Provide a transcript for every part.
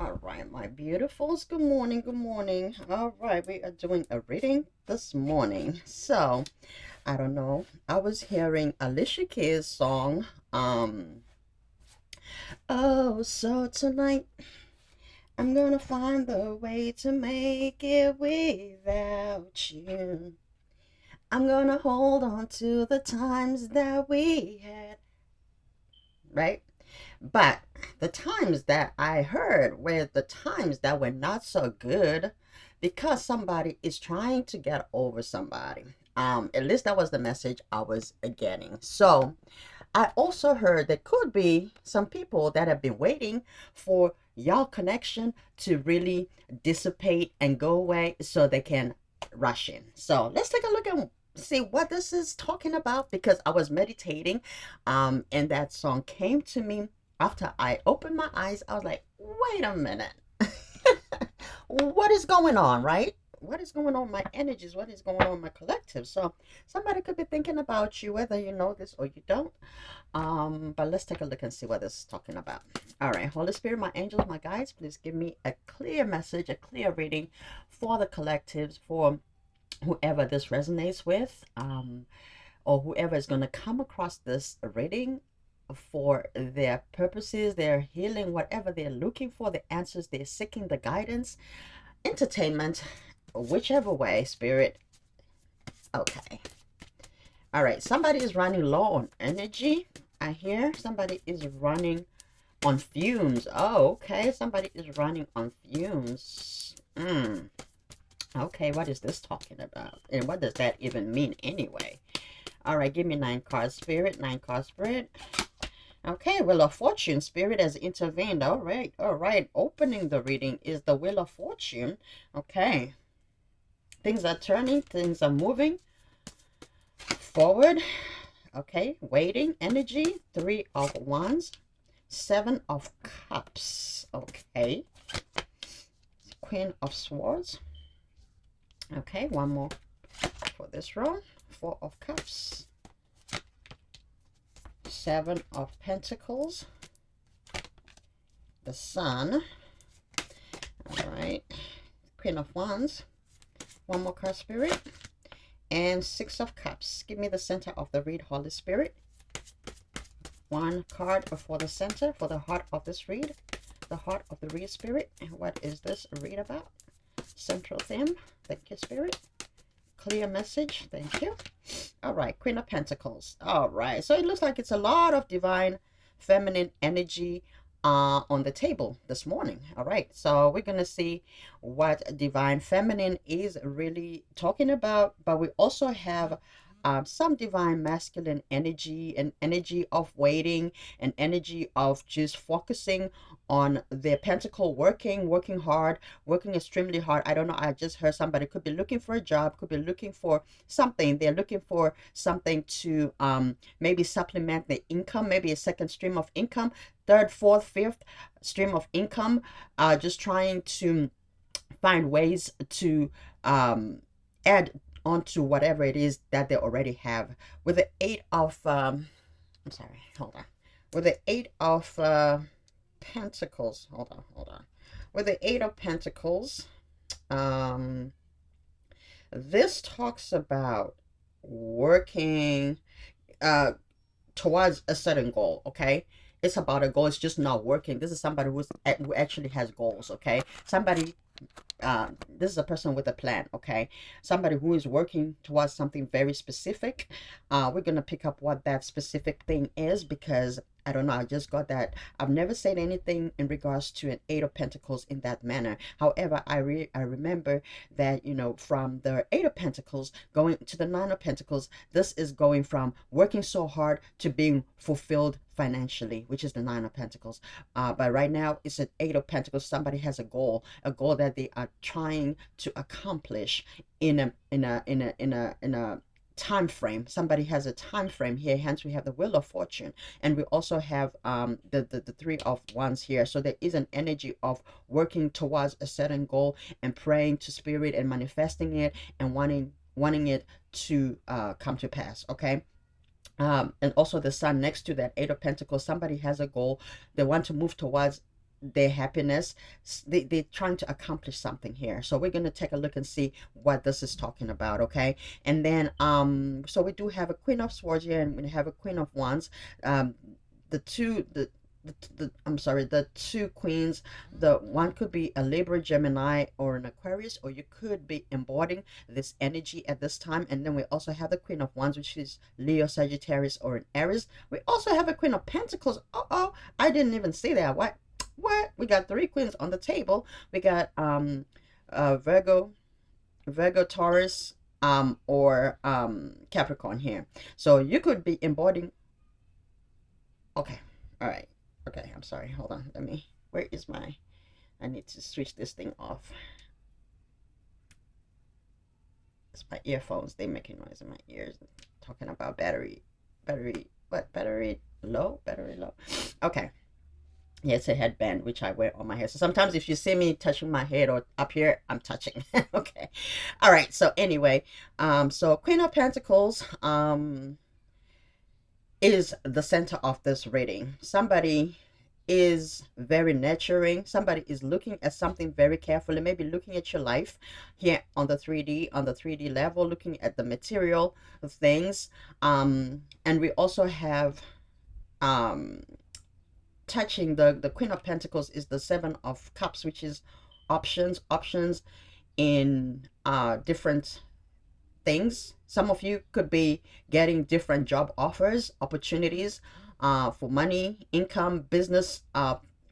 All right, my beautifuls. Good morning. Good morning. All right, we are doing a reading this morning. So, I don't know. I was hearing Alicia Keys' song. Oh, so tonight I'm gonna find the way to make it without you. I'm gonna hold on to the times that we had, right? But the times that I heard were the times that were not so good because somebody is trying to get over somebody. At least that was the message I was getting. So I also heard there could be some people that have been waiting for y'all connection to really dissipate and go away so they can rush in. So let's take a look and see what this is talking about because I was meditating and that song came to me after I opened my eyes. I was like, wait a minute. What is going on, right? What is going on with my energies? What is going on with my collective? So somebody could be thinking about you, whether you know this or you don't. But let's take a look and see what this is talking about. All right, Holy Spirit, my angels, my guides, please give me a clear message, a clear reading for the collectives, for whoever this resonates with, or whoever is going to come across this reading for their purposes, their healing, whatever they're looking for, the answers they're seeking, the guidance, entertainment, whichever way, Spirit. Okay. All right, somebody is running low on energy. I hear somebody is running on fumes. Oh, okay. Somebody is running on fumes. Okay, what is this talking about? And what does that even mean anyway? All right, give me 9 cards, Spirit. 9 cards, Spirit. Okay, Wheel of Fortune. Spirit has intervened. All right, all right. Opening the reading is the Wheel of Fortune. Okay. Things are turning. Things are moving forward. Okay, waiting. Energy. 3 of Wands. 7 of Cups. Okay. Queen of Swords. Okay, one more for this row. 4 of Cups. 7 of Pentacles. The Sun. All right. Queen of Wands. One more card, Spirit. And 6 of Cups. Give me the center of the read, Holy Spirit. 1 card for the center, for the heart of this read. The heart of the read, Spirit. And what is this read about? Central theme. Thank you, Spirit. Clear message. Thank you. All right, Queen of Pentacles. All right, so it looks like it's a lot of divine feminine energy on the table this morning. All right, so we're gonna see what divine feminine is really talking about, but we also have some divine masculine energy, an energy of waiting, an energy of just focusing on their pentacle, working hard, working extremely hard. I don't know, I just heard somebody could be looking for a job, could be looking for something. They're looking for something to maybe supplement their income, maybe a second stream of income, third, fourth, fifth stream of income, just trying to find ways to add onto whatever it is that they already have. With the 8 of I'm sorry, hold on. With the 8 of Pentacles, hold on. With the 8 of Pentacles, this talks about working towards a certain goal. Okay, it's about a goal. It's just not working. This is somebody who actually has goals. Okay, somebody this is a person with a plan. Okay, somebody who is working towards something very specific. We're gonna pick up what that specific thing is because I don't know, I just got that. I've never said anything in regards to an 8 of Pentacles in that manner. However, I remember that, you know, from the 8 of Pentacles going to the 9 of Pentacles, this is going from working so hard to being fulfilled financially, which is the 9 of Pentacles. But right now it's an 8 of Pentacles. Somebody has a goal that they are trying to accomplish in a time frame. Somebody has a time frame here, hence we have the Wheel of Fortune, and we also have the 3 of Wands here. So there is an energy of working towards a certain goal and praying to Spirit and manifesting it and wanting it to come to pass. Okay, and also the Sun next to that 8 of Pentacles. Somebody has a goal they want to move towards their happiness. They're trying to accomplish something here. So we're going to take a look and see what this is talking about, okay? And then so we do have a Queen of Swords here, and we have a Queen of Wands. The two I'm sorry, the two queens, the one could be a Libra, Gemini, or an Aquarius, or you could be embodying this energy at this time. And then we also have the Queen of Wands, which is Leo, Sagittarius, or an Aries. We also have a Queen of Pentacles. Oh, I didn't even say that. What? We got three queens on the table. We got Virgo, Taurus, or Capricorn here. So you could be embodying. Okay, all right. Okay, I'm sorry. Hold on. Where is my, I need to switch this thing off. It's my earphones. They making noise in my ears. Talking about battery low? Battery low. Okay. Yeah, it's a headband, which I wear on my head. So sometimes if you see me touching my head or up here, I'm touching. Okay. All right. So anyway, so Queen of Pentacles, is the center of this reading. Somebody is very nurturing. Somebody is looking at something very carefully, maybe looking at your life here on the 3D level, looking at the material things. And we also have touching the Queen of Pentacles is the Seven of Cups, which is options in different things. Some of you could be getting different job offers, opportunities for money, income, business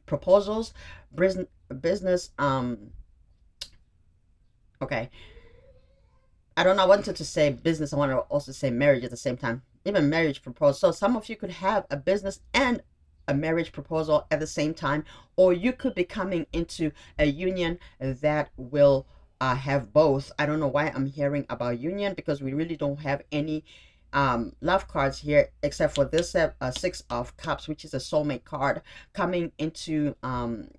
proposals, business. Okay. I don't know. I wanted to say business. I want to also say marriage at the same time. Even marriage proposal. So some of you could have a business and a marriage proposal at the same time, or you could be coming into a union that will have both. I don't know why I'm hearing about union, because we really don't have any love cards here except for this Six of Cups, which is a soulmate card, coming into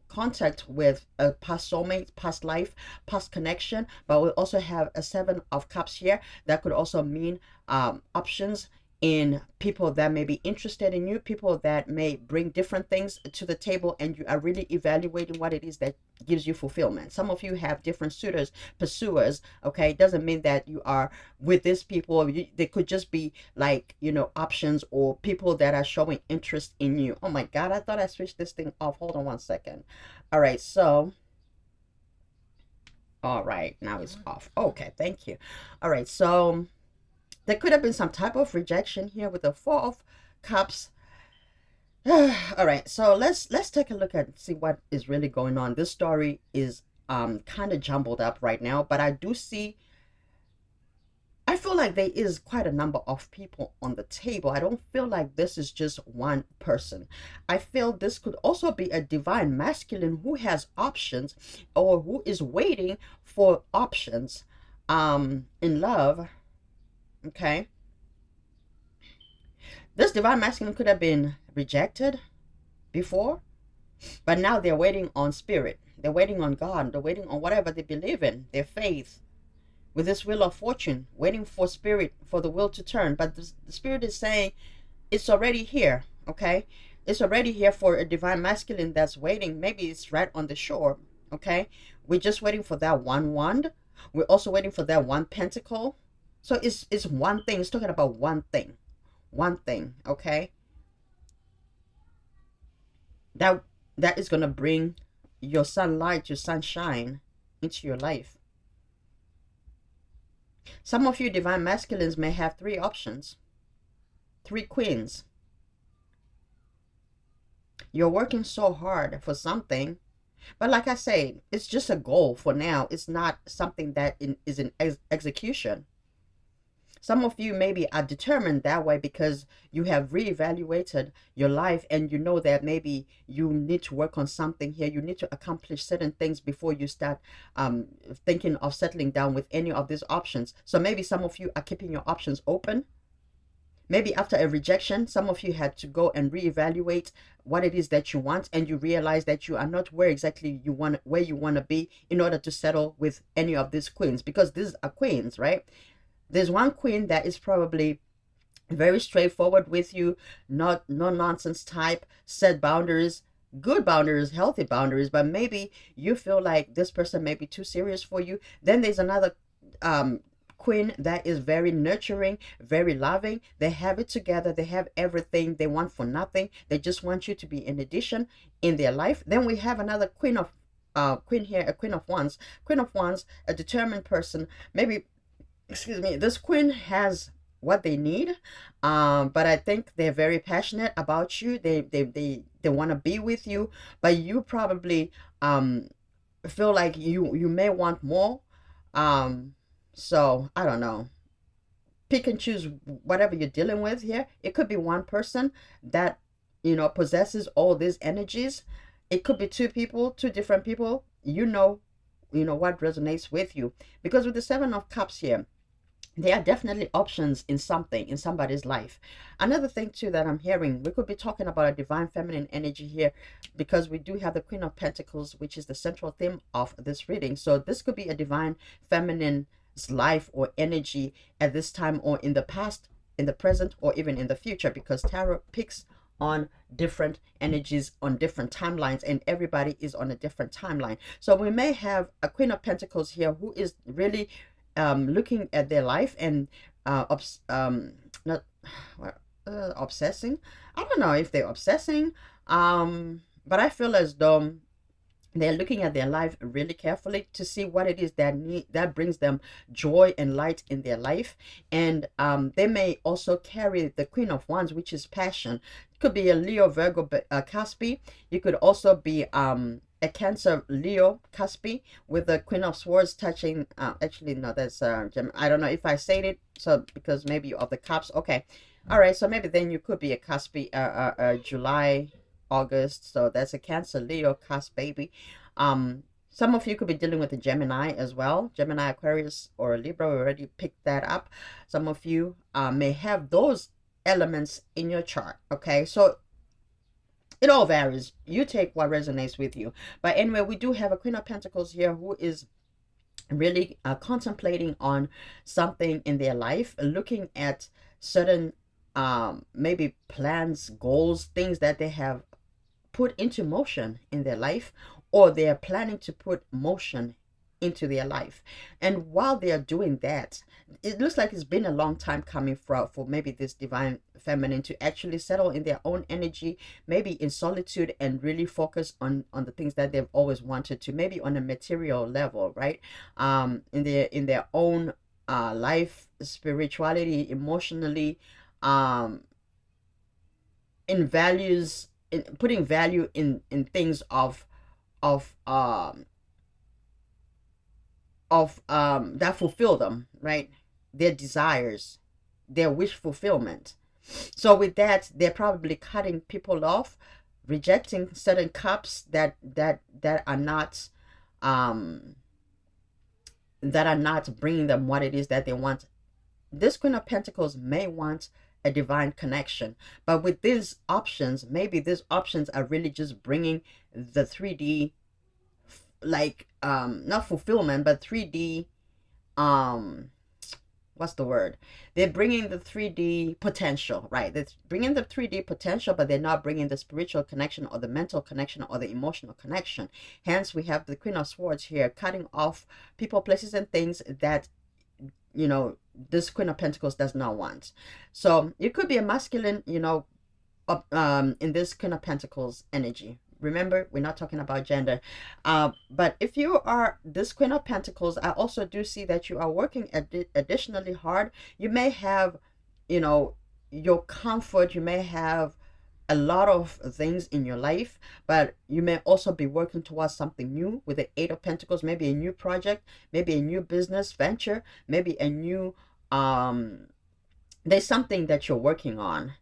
contact with a past soulmate, past life, past connection. But we also have a Seven of Cups here that could also mean options in people that may be interested in you, people that may bring different things to the table, and you are really evaluating what it is that gives you fulfillment. Some of you have different suitors, pursuers, okay? It doesn't mean that you are with these people. They could just be like, options or people that are showing interest in you. Oh my God, I thought I switched this thing off. Hold on one second. All right, so, all right, now it's off. Okay, thank you. All right, so there could have been some type of rejection here with the Four of Cups. All right, so let's take a look and see what is really going on. This story is kind of jumbled up right now, but I feel like there is quite a number of people on the table. I don't feel like this is just one person. I feel this could also be a divine masculine who has options, or who is waiting for options in love. Okay, this divine masculine could have been rejected before, but now they're waiting on spirit. They're waiting on God. They're waiting on whatever they believe in, their faith, with this wheel of fortune, waiting for spirit, for the wheel to turn. But the spirit is saying it's already here. Okay, it's already here for a divine masculine that's waiting. Maybe it's right on the shore. Okay, we're just waiting for that one wand. We're also waiting for that one pentacle. So it's one thing. It's talking about one thing. Okay? That is going to bring your sunlight, your sunshine into your life. Some of you divine masculines may have three options. Three queens. You're working so hard for something, but like I say, it's just a goal for now. It's not something that is in execution. Some of you maybe are determined that way because you have reevaluated your life, and you know that maybe you need to work on something here. You need to accomplish certain things before you start thinking of settling down with any of these options. So maybe some of you are keeping your options open. Maybe after a rejection, some of you had to go and reevaluate what it is that you want, and you realize that you are not where exactly you want to be in order to settle with any of these queens, because these are queens, right? There's one queen that is probably very straightforward with you, not no nonsense type, set boundaries, good boundaries, healthy boundaries, but maybe you feel like this person may be too serious for you. Then there's another um queen that is very nurturing, very loving. They have it together, they have everything, they want for nothing, they just want you to be in addition in their life. Then we have another queen of queen here, a queen of wands. Queen of wands, a determined person. Maybe, excuse me, this queen has what they need, but I think they're very passionate about you. They want to be with you, but you probably feel like you may want more. um so I don't know, pick and choose whatever you're dealing with here. It could be one person that possesses all these energies. It could be two people, two different people. You know what resonates with you, because with the Seven of Cups here, there are definitely options in something in somebody's life. Another thing too that I'm hearing, we could be talking about a divine feminine energy here, because we do have the Queen of Pentacles, which is the central theme of this reading. So this could be a divine feminine life or energy at this time, or in the past, in the present, or even in the future, because tarot picks on different energies on different timelines, and everybody is on a different timeline. So we may have a Queen of Pentacles here who is really looking at their life and not obsessing. I don't know if they're obsessing, but I feel as though they're looking at their life really carefully to see what it is that brings them joy and light in their life. And they may also carry the Queen of Wands, which is passion. It could be a Leo, Virgo, Caspi. You could also be a Cancer, Leo, Caspi, with the Queen of Swords touching. Actually, no, that's I don't know if I said it. So because maybe of the Cups. Okay, all right. So maybe then you could be a Caspi, July, August. So that's a Cancer, Leo, cusp baby. Some of you could be dealing with a Gemini as well. Gemini, Aquarius, or Libra. We already picked that up. Some of you may have those elements in your chart. Okay, so it all varies. You take what resonates with you. But anyway, we do have a Queen of Pentacles here who is really contemplating on something in their life, looking at certain maybe plans, goals, things that they have put into motion in their life, or they are planning to put motion into their life. And while they are doing that, it looks like it's been a long time coming for maybe this divine feminine to actually settle in their own energy, maybe in solitude, and really focus on the things that they've always wanted to, maybe on a material level, right? In their own life, spirituality, emotionally, in values, in putting value in things of that fulfill them, right? Their desires, their wish fulfillment. So with that, they're probably cutting people off, rejecting certain cups that are not bringing them what it is that they want. This Queen of Pentacles may want a divine connection, but with these options, maybe these options are really just bringing the 3D, like not fulfillment, but 3D, what's the word, they're bringing the 3D potential, right? They're bringing the 3D potential, but they're not bringing the spiritual connection or the mental connection or the emotional connection. Hence we have the Queen of Swords here, cutting off people, places, and things that this Queen of Pentacles does not want. So it could be a masculine, in this Queen of Pentacles energy. Remember, we're not talking about gender. But if you are this Queen of Pentacles, I also do see that you are working additionally hard. You may have, your comfort. You may have a lot of things in your life, but you may also be working towards something new with the Eight of Pentacles. Maybe a new project, maybe a new business venture, maybe a new there's something that you're working on.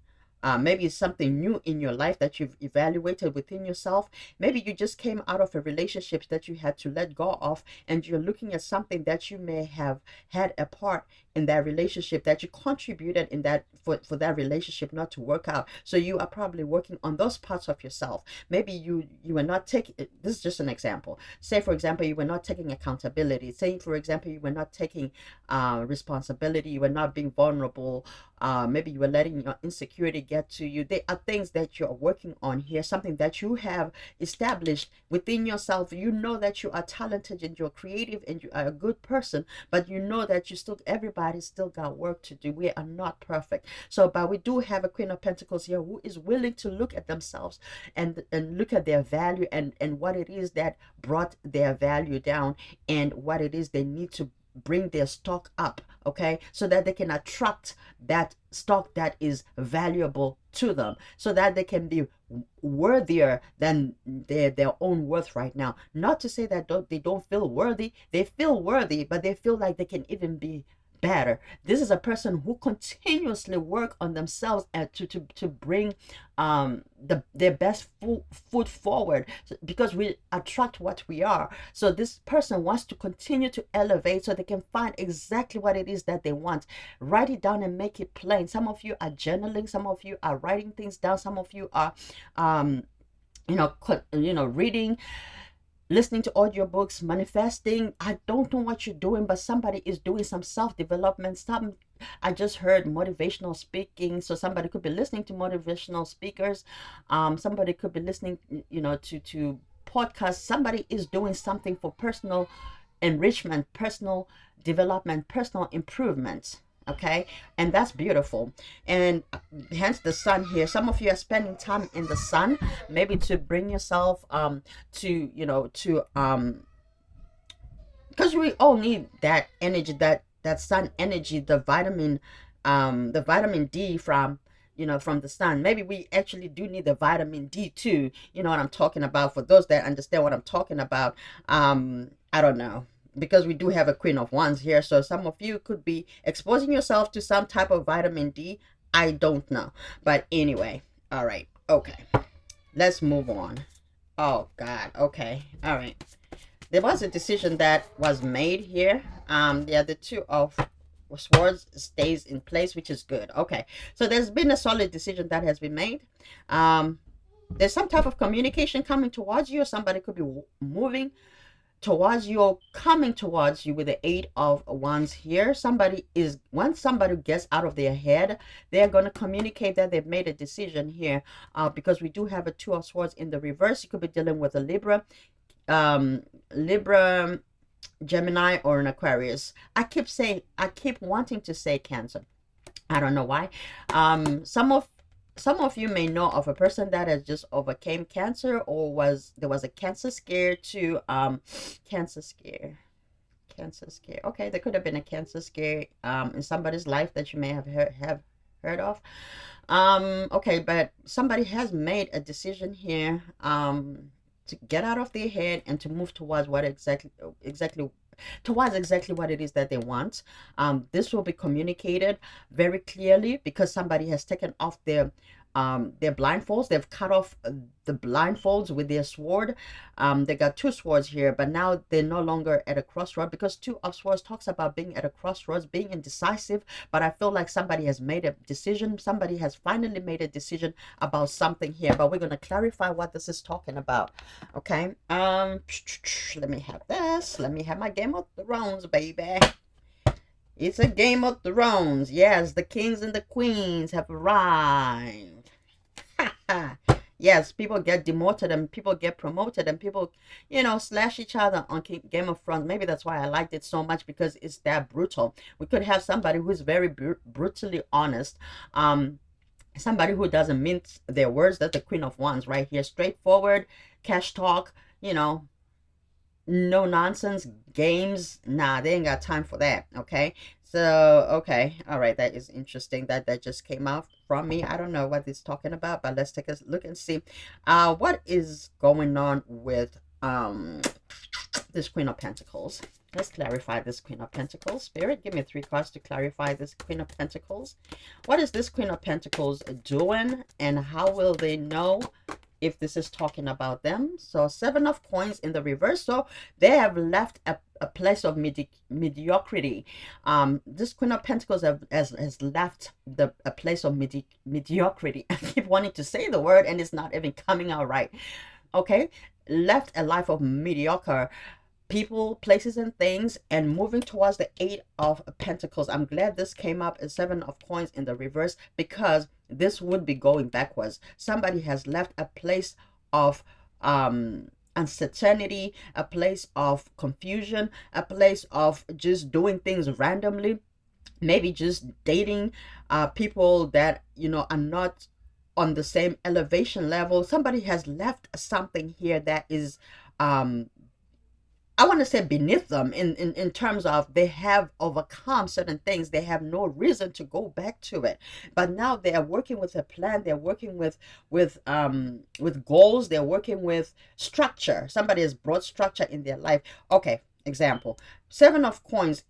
Maybe it's something new in your life that you've evaluated within yourself. Maybe you just came out of a relationship that you had to let go of, and you're looking at something that you may have had a part in that relationship, that you contributed in that for that relationship not to work out. So you are probably working on those parts of yourself. Maybe you were not taking, this is just an example. Say for example, you were not taking accountability. Say for example, you were not taking responsibility. You were not being vulnerable. Maybe you were letting your insecurity get to you. They are things that you're working on here, something that you have established within yourself. You know that you are talented and you're creative and you are a good person, but you know that everybody still got work to do. We are not perfect. So, but we do have a Queen of Pentacles here who is willing to look at themselves and look at their value and what it is that brought their value down and what it is they need to bring their stock up, okay, so that they can attract that stock that is valuable to them, so that they can be worthier than their own worth right now. Not to say that they don't feel worthy. They feel worthy, but they feel like they can even be better. This is a person who continuously work on themselves and to bring their best foot forward, because we attract what we are. So this person wants to continue to elevate so they can find exactly what it is that they want. Write it down and make it plain. Some of you are journaling, some of you are writing things down, some of you are reading, listening to audiobooks, manifesting. I don't know what you're doing, but somebody is doing some self-development. I just heard motivational speaking, so somebody could be listening to motivational speakers. Somebody could be listening, to podcasts. Somebody is doing something for personal enrichment, personal development, personal improvement. Okay, and that's beautiful. And hence the sun here. Some of you are spending time in the sun, maybe to bring yourself because we all need that energy, that sun energy, the vitamin D from the sun. Maybe we actually do need the vitamin D too. You know what I'm talking about. For those that understand what I'm talking about, I don't know, because we do have a Queen of Wands here, so some of you could be exposing yourself to some type of vitamin D. I don't know, but anyway, all right, okay, let's move on. Oh God, okay, all right. There was a decision that was made here. The Two of Swords stays in place, which is good. Okay, so there's been a solid decision that has been made. There's some type of communication coming towards you, or somebody could be moving towards you or coming towards you with the Eight of Wands here. Once somebody gets out of their head, they're going to communicate that they've made a decision here, because we do have a Two of Swords in the reverse. You could be dealing with a Libra, Gemini, or an Aquarius. I keep wanting to say Cancer. I don't know why. Some of you may know of a person that has just overcame cancer, or there was a cancer scare to cancer scare. Okay, there could have been a cancer scare in somebody's life that you may have heard of. Okay, but somebody has made a decision here to get out of their head and to move towards exactly what it is that they want. This will be communicated very clearly, because somebody has taken off their blindfolds. They've cut off the blindfolds with their sword. They got two swords here, but now they're no longer at a crossroad, because Two of Swords talks about being at a crossroads, being indecisive. But I feel like somebody has made a decision. Somebody has finally made a decision about something here, but we're going to clarify what this is talking about. Okay, let me have this. Let me have my Game of Thrones, baby. It's a Game of Thrones. Yes, the kings and the queens have arrived. Yes, people get demoted and people get promoted and people, slash each other on Game of Thrones. Maybe that's why I liked it so much, because it's that brutal. We could have somebody who's very brutally honest. Somebody who doesn't mince their words. That's the Queen of Wands right here. Straightforward, cash talk, no nonsense games. Nah, they ain't got time for that. Okay, so okay, all right, that is interesting that just came out from me. I don't know what it's talking about, but let's take a look and see what is going on with this Queen of Pentacles. Let's clarify this Queen of Pentacles. Spirit, give me 3 cards to clarify this Queen of Pentacles. What is this Queen of Pentacles doing, and how will they know if this is talking about them? So 7 of Coins in the reverse. So they have left a place of mediocrity. This Queen of Pentacles has left a place of mediocrity. I keep wanting to say the word and it's not even coming out right. Okay, left a life of mediocre people, places, and things, and moving towards the Eight of Pentacles. I'm glad this came up as Seven of Coins in the reverse, because this would be going backwards. Somebody has left a place of uncertainty, a place of confusion, a place of just doing things randomly, maybe just dating people that are not on the same elevation level. Somebody has left something here that is I want to say beneath them, in terms of they have overcome certain things. They have no reason to go back to it. But now they are working with a plan. They're working with goals. They're working with structure. Somebody has brought structure in their life. Okay, example. Seven of Coins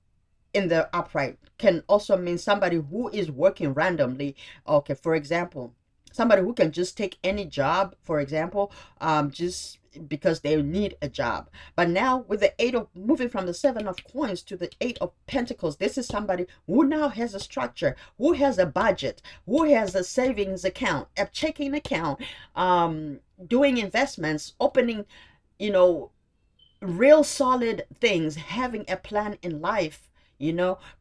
in the upright can also mean somebody who is working randomly. Okay, for example, somebody who can just take any job, for example, just because they need a job. But now with the moving from the Seven of Coins to the Eight of Pentacles, this is somebody who now has a structure, who has a budget, who has a savings account, a checking account, doing investments, opening, real solid things, having a plan in life.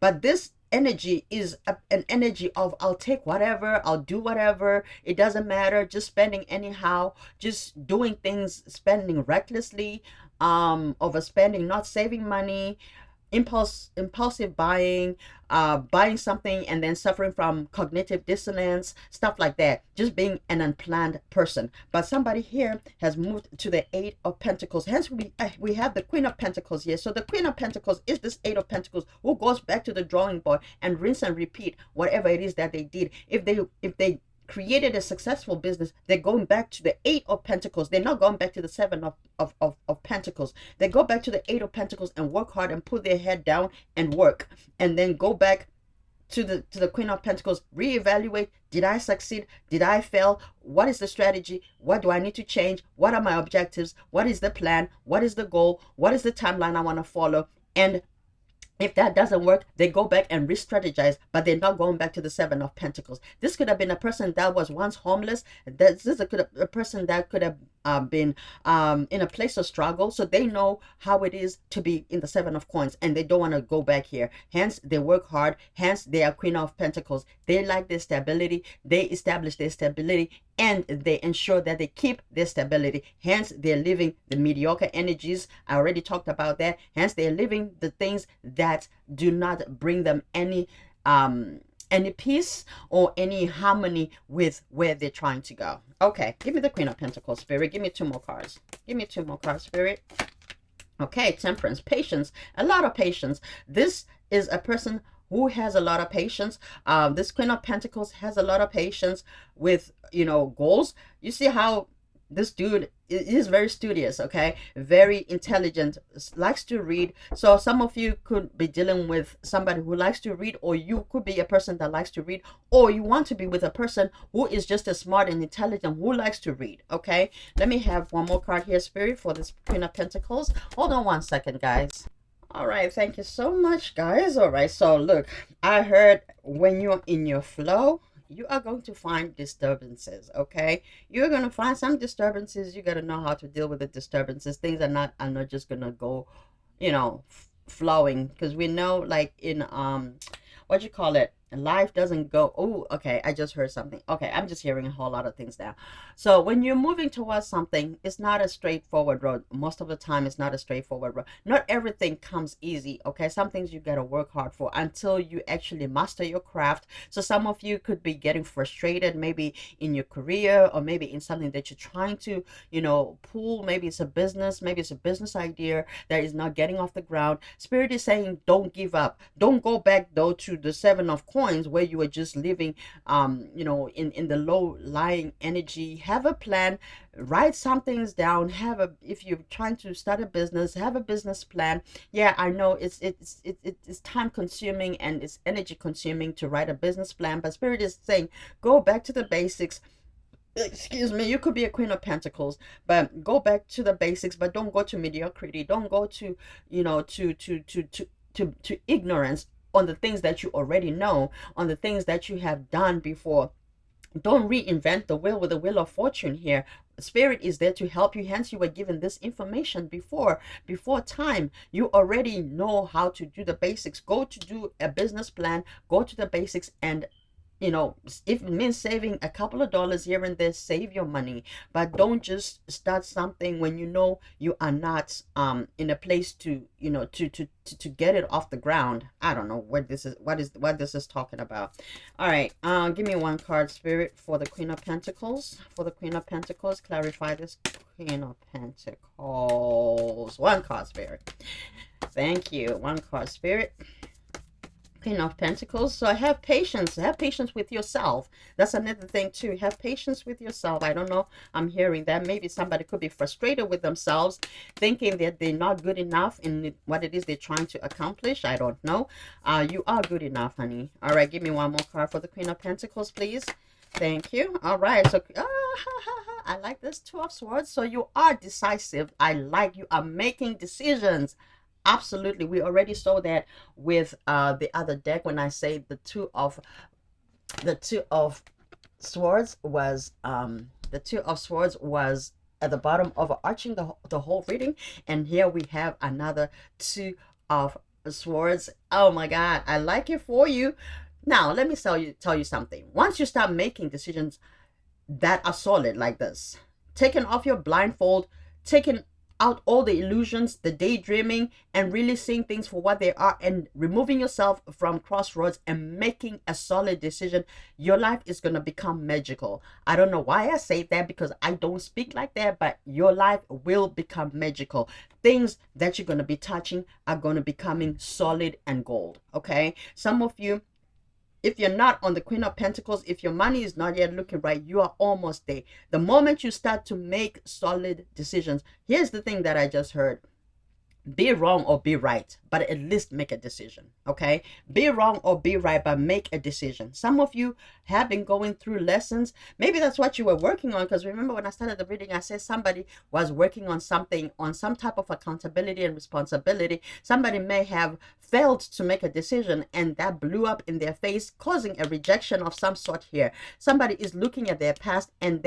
But this energy is an energy of, I'll take whatever, I'll do whatever, it doesn't matter, just spending anyhow, just doing things, spending recklessly, overspending, not saving money, impulsive buying, buying something and then suffering from cognitive dissonance, stuff like that, just being an unplanned person. But somebody here has moved to the Eight of Pentacles. Hence we have the Queen of Pentacles here. So the Queen of Pentacles is this Eight of Pentacles who goes back to the drawing board and rinse and repeat whatever it is that they did. If they created a successful business, they're going back to the Eight of Pentacles. They're not going back to the Seven of Pentacles. They go back to the Eight of Pentacles and work hard and put their head down and work, and then go back to the Queen of Pentacles, reevaluate. Did I succeed? Did I fail? What is the strategy? What do I need to change? What are my objectives? What is the plan? What is the goal? What is the timeline I want to follow? And if that doesn't work, they go back and re-strategize, but they're not going back to the Seven of Pentacles. This could have been a person that was once homeless. This is a person that could have been in a place of struggle. So they know how it is to be in the Seven of Coins, and they don't want to go back here. Hence, they work hard. Hence, they are Queen of Pentacles. They like their stability. They establish their stability, and they ensure that they keep their stability. Hence, they're living the mediocre energies. I already talked about that. Hence, they're living the things that do not bring them any peace or any harmony with where they're trying to go. Okay, give me the Queen of Pentacles, Spirit. Give me two more cards. Give me two more cards, Spirit. Okay, Temperance, patience, a lot of patience. This is a person who has a lot of patience. This Queen of Pentacles has a lot of patience with, goals. You see how this dude is very studious, okay? Very intelligent, likes to read. So some of you could be dealing with somebody who likes to read, or you could be a person that likes to read, or you want to be with a person who is just as smart and intelligent, who likes to read, okay? Let me have one more card here, Spirit, for this Queen of Pentacles. Hold on one second, guys. All right, thank you so much, guys. All right, so look, I heard when you're in your flow, you are going to find disturbances, okay? You're going to find some disturbances. You got to know how to deal with the disturbances. Things are not just going to go, flowing, because we know, like, in what you call it, life doesn't go, oh, okay, I just heard something. Okay, I'm just hearing a whole lot of things now. So when you're moving towards something, it's not a straightforward road. Most of the time, it's not a straightforward road. Not everything comes easy, okay? Some things you got to work hard for until you actually master your craft. So some of you could be getting frustrated, maybe in your career, or maybe in something that you're trying to, pull. Maybe it's a business idea that is not getting off the ground. Spirit is saying, don't give up. Don't go back, though, to the Seven of Coins, where you are just living in the low lying energy. Have a plan, write some things down. If you're trying to start a business, have a business plan. Yeah, I know it's time consuming and it's energy consuming to write a business plan, but Spirit is saying, go back to the basics. Excuse me, you could be a Queen of Pentacles, but go back to the basics, but don't go to mediocrity. Don't go to to ignorance on the things that you already know, on the things that you have done before. Don't reinvent the wheel with the Wheel of Fortune here. Spirit is there to help you. Hence, you were given this information before time. You already know how to do the basics. Go to do a business plan. Go to the basics, and if it means saving a couple of dollars here and there, save your money. But don't just start something when you know you are not in a place to to get it off the ground. I don't know what this is talking about. All right, give me one card, Spirit, for the Queen of Pentacles. For the Queen of Pentacles, clarify this. Queen of Pentacles, one card, Spirit. Thank you. One card, Spirit. Queen of Pentacles. So have patience. Have patience with yourself. That's another thing too. Have patience with yourself. I don't know. I'm hearing that maybe somebody could be frustrated with themselves, thinking that they're not good enough in what it is they're trying to accomplish. I don't know. You are good enough, honey. All right. Give me one more card for the Queen of Pentacles, please. Thank you. All right. So I like this Two of Swords. So you are decisive. I like you are making decisions. Absolutely. We already saw that with the other deck when I say the two of swords was the Two of Swords was at the bottom overarching the whole reading, and here we have another Two of Swords. Oh my God, I like it for you. Now let me tell you something. Once you start making decisions that are solid like this, taking off your blindfold, taking out all the illusions, the daydreaming, and really seeing things for what they are, and removing yourself from crossroads and making a solid decision, your life is going to become magical. I don't know why I say that, because I don't speak like that, but your life will become magical. Things that you're going to be touching are going to be becoming solid and gold. Okay, some of you, if you're not on the Queen of Pentacles, if your money is not yet looking right, you are almost there. The moment you start to make solid decisions, here's the thing that I just heard. Be wrong or be right, but at least make a decision. Okay, be wrong or be right, but make a decision. Some of you have been going through lessons. Maybe that's what you were working on, because remember when I started the reading, I said somebody was working on something, on some type of accountability and responsibility. Somebody may have failed to make a decision, and that blew up in their face, causing a rejection of some sort here. Somebody is looking at their past, and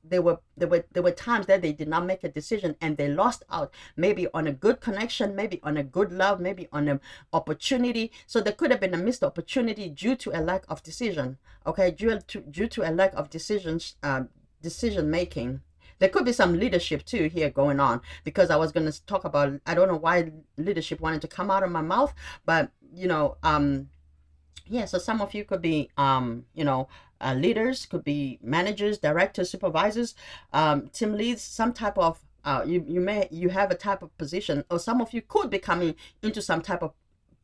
there were times that they did not make a decision, and they lost out, maybe on a good connection, maybe on a good love, maybe on an opportunity. So there could have been a missed opportunity due to a lack of decision. Okay, due to a lack of decision making. There could be some leadership too here going on, because I was going to talk about, I don't know why leadership wanted to come out of my mouth, but yeah, so some of you could be leaders, could be managers, directors, supervisors, team leads, some type of you have a type of position, or some of you could be coming into some type of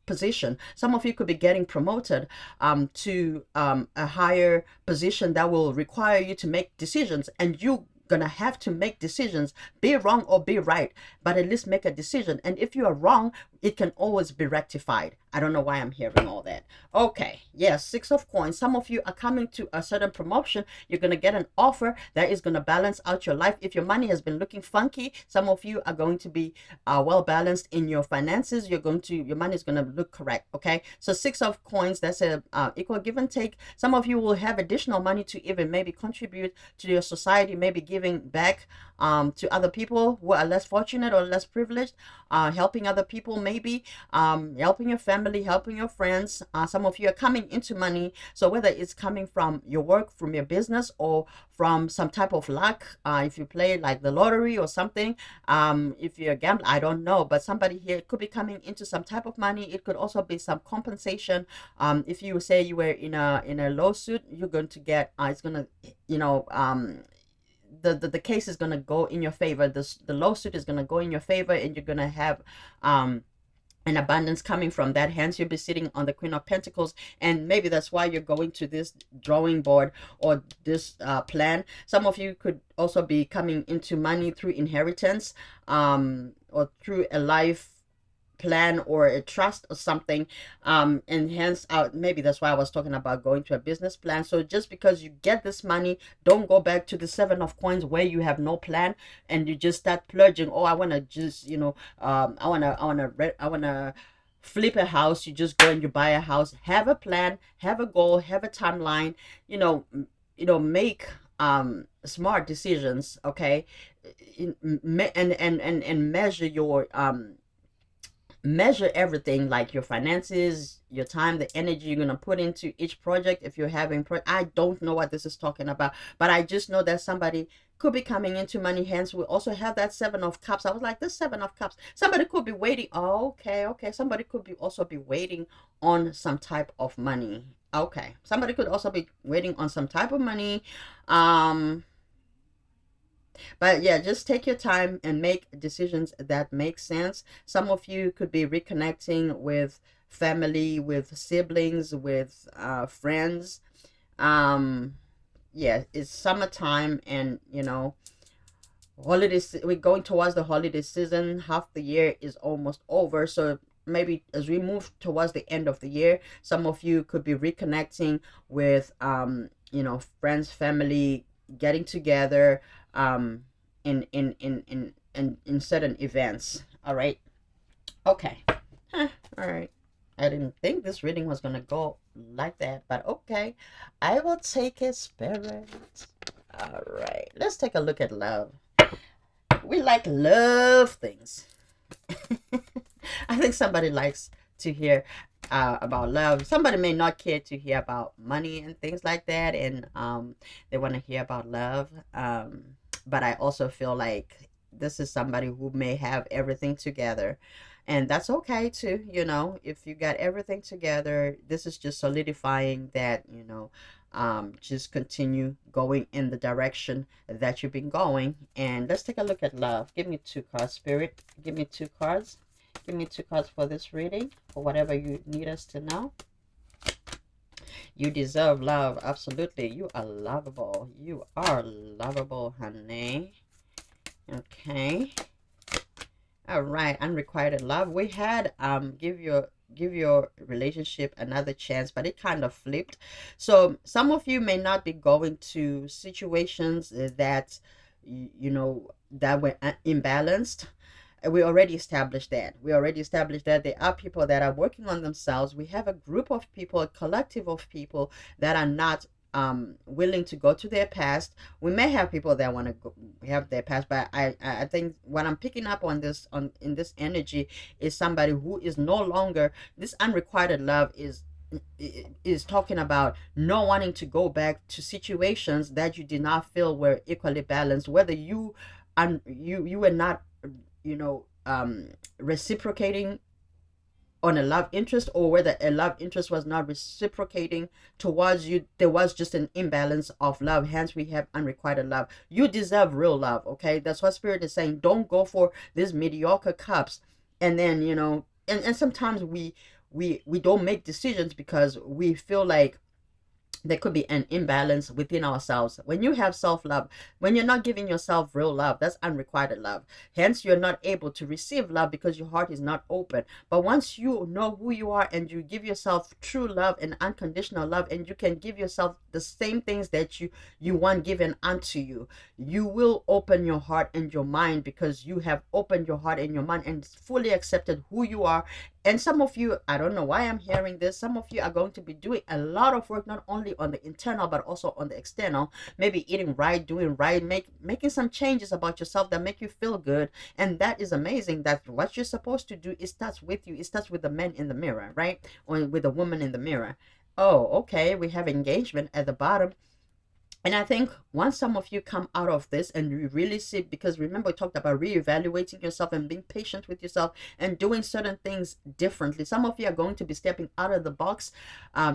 position. Some of you could be getting promoted to a higher position that will require you to make decisions, and you gonna have to make decisions. Be wrong or be right, but at least make a decision. And if you are wrong, it can always be rectified. I don't know why I'm hearing all that. Okay, yes, Six of Coins. Some of you are coming to a certain promotion. You're going to get an offer that is going to balance out your life. If your money has been looking funky, some of you are going to be well balanced in your finances. Your money is going to look correct. Okay, so Six of Coins, that's a equal give and take. Some of you will have additional money to even maybe contribute to your society, maybe giving back to other people who are less fortunate or less privileged, helping other people, maybe helping your family, helping your friends. Some of you are coming into money, so whether it's coming from your work, from your business, or from some type of luck, if you play like the lottery or something, if you're a gambler, I don't know, but somebody here could be coming into some type of money. It could also be some compensation. If you say you were in a lawsuit, you're going to get it's gonna the case is going to go in your favor. The lawsuit is going to go in your favor, and you're going to have an abundance coming from that. Hence, you'll be sitting on the Queen of Pentacles, and maybe that's why you're going to this drawing board or this plan. Some of you could also be coming into money through inheritance, or through a life plan or a trust or something, and hence maybe that's why I was talking about going to a business plan. So just because you get this money, don't go back to the Seven of Coins where you have no plan and you just start purging. Oh, I want to just I want to flip a house. You just go and you buy a house. Have a plan, have a goal, have a timeline, make smart decisions, okay? And measure your measure everything, like your finances, your time, the energy you're going to put into each project. If you're having I don't know what this is talking about, but I just know that somebody could be coming into money. Hence we also have that 7 of Cups. I was like, this 7 of Cups, somebody could be waiting. Oh, okay, somebody could be also be waiting on some type of money. Okay, somebody could also be waiting on some type of money. But yeah, just take your time and make decisions that make sense. Some of you could be reconnecting with family, with siblings, with friends. Um, yeah, it's summertime, and holidays. We're going towards the holiday season. Half the year is almost over, so maybe as we move towards the end of the year, some of you could be reconnecting with friends, family, getting together um in certain events. All right. Okay. Huh, all right. I didn't think this reading was gonna go like that, but okay. I will take it, spirit. All right. Let's take a look at love. We like love things. I think somebody likes to hear about love. Somebody may not care to hear about money and things like that, and they want to hear about love. But I also feel like this is somebody who may have everything together, and that's okay too. If you got everything together, this is just solidifying that. Just continue going in the direction that you've been going. And let's take a look at love. Give me 2 cards, spirit. Give me 2 cards. Give me 2 cards for this reading, for whatever you need us to know. You deserve love. Absolutely. You are lovable. You are lovable, honey. Okay. All right. Unrequited love. We had give your relationship another chance, but it kind of flipped. So some of you may not be going to situations that that were imbalanced. We already established that. There are people that are working on themselves. We have a group of people, a collective of people that are not willing to go to their past. We may have people that want to go have their past, but I think what I'm picking up on in this energy is somebody who is no longer. This unrequited love is talking about not wanting to go back to situations that you did not feel were equally balanced, whether you were not you know reciprocating on a love interest, or whether a love interest was not reciprocating towards you. There was just an imbalance of love. Hence we have unrequited love. You deserve real love. Okay, that's what spirit is saying. Don't go for these mediocre cups. And then and sometimes we don't make decisions because we feel like there could be an imbalance within ourselves. When you have self-love, when you're not giving yourself real love, that's unrequited love. Hence you're not able to receive love because your heart is not open. But once you know who you are and you give yourself true love and unconditional love, and you can give yourself the same things that you want given unto you, you will open your heart and your mind, because you have opened your heart and your mind and fully accepted who you are. And some of you, I don't know why I'm hearing this, some of you are going to be doing a lot of work, not only on the internal, but also on the external. Maybe eating right, doing right, making some changes about yourself that make you feel good. And that is amazing. That what you're supposed to do, it starts with you. It starts with the man in the mirror, right? Or with the woman in the mirror. Oh, okay. We have engagement at the bottom. And I think once some of you come out of this and you really see, because remember we talked about reevaluating yourself and being patient with yourself and doing certain things differently. Some of you are going to be stepping out of the box,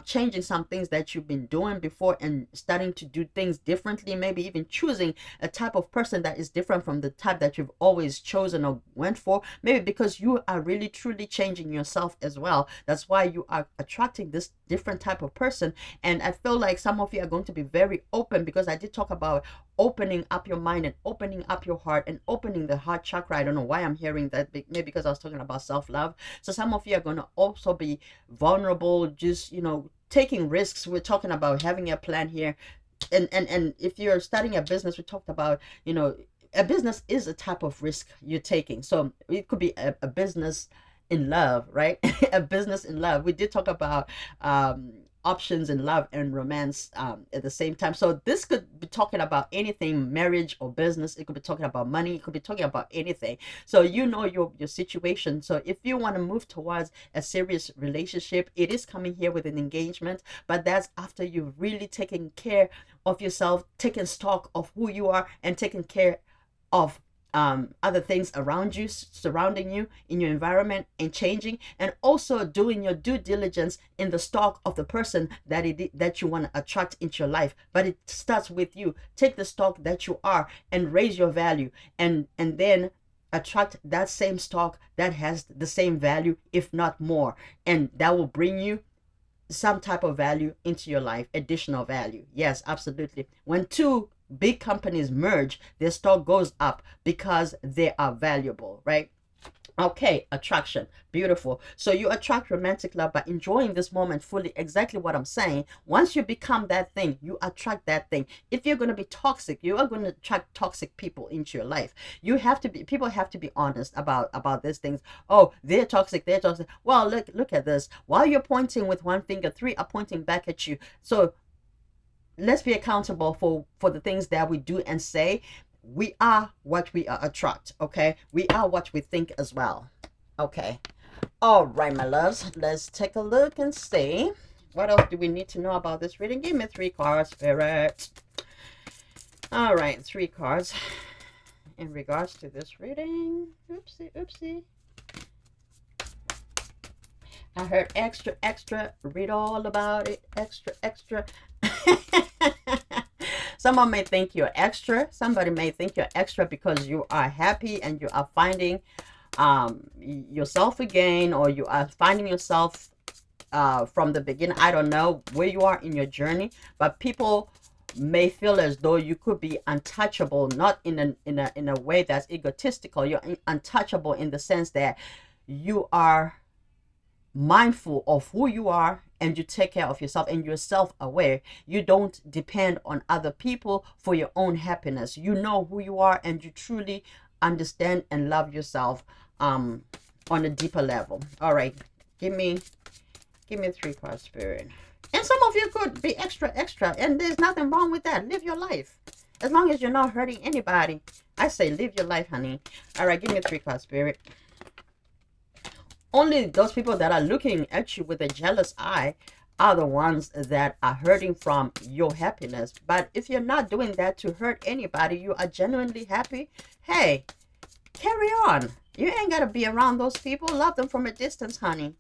changing some things that you've been doing before and starting to do things differently. Maybe even choosing a type of person that is different from the type that you've always chosen or went for. Maybe because you are really truly changing yourself as well. That's why you are attracting this different type of person. And I feel like some of you are going to be very open, because I did talk about opening up your mind and opening up your heart and opening the heart chakra. I don't know why I'm hearing that, maybe because I was talking about self-love. So some of you are going to also be vulnerable, just taking risks. We're talking about having a plan here. And if you're starting a business, we talked about a business is a type of risk you're taking. So it could be a business in love, right? A business in love. We did talk about options in love and romance at the same time. So this could be talking about anything, marriage or business. It could be talking about money. It could be talking about anything. So you know your situation. So if you want to move towards a serious relationship, it is coming here with an engagement, but that's after you've really taken care of yourself, taking stock of who you are, and taking care of other things around you, surrounding you in your environment, and changing, and also doing your due diligence in the stock of the person that you want to attract into your life. But it starts with you. Take the stock that you are and raise your value, and then attract that same stock that has the same value, if not more, and that will bring you some type of value into your life, additional value. Yes, absolutely. When two big companies merge, their stock goes up because they are valuable, right? Okay, attraction. Beautiful. So you attract romantic love by enjoying this moment fully. Exactly what I'm saying. Once you become that thing, you attract that thing. If you're going to be toxic, you are going to attract toxic people into your life. You have to be, people have to be honest about these things. Oh, they're toxic, they're toxic. Well, look at this. While you're pointing with one finger, three are pointing back at you. So let's be accountable for the things that we do and say. We are what we attract, okay? We are what we think as well, okay? All right, my loves, let's take a look and see what else do we need to know about this reading. Give me 3 cards, Spirit. All right, 3 cards in regards to this reading. Oopsie, oopsie. I heard extra, extra. Read all about it. Extra, extra. Someone may think you're extra. Somebody may think you're extra because you are happy and you are finding yourself again, or you are finding yourself from the beginning. I don't know where you are in your journey, but people may feel as though you could be untouchable, not in a way that's egotistical. You're untouchable in the sense that you are mindful of who you are, and you take care of yourself, and you're self-aware. You don't depend on other people for your own happiness. You know who you are, and you truly understand and love yourself on a deeper level. All right, give me 3 cards, Spirit. And some of you could be extra, and there's nothing wrong with that. Live your life. As long as you're not hurting anybody, I say live your life, honey. All right, give me 3 cards, Spirit. Only those people that are looking at you with a jealous eye are the ones that are hurting from your happiness. But if you're not doing that to hurt anybody, you are genuinely happy, hey, carry on. You ain't got to be around those people. Love them from a distance, honey.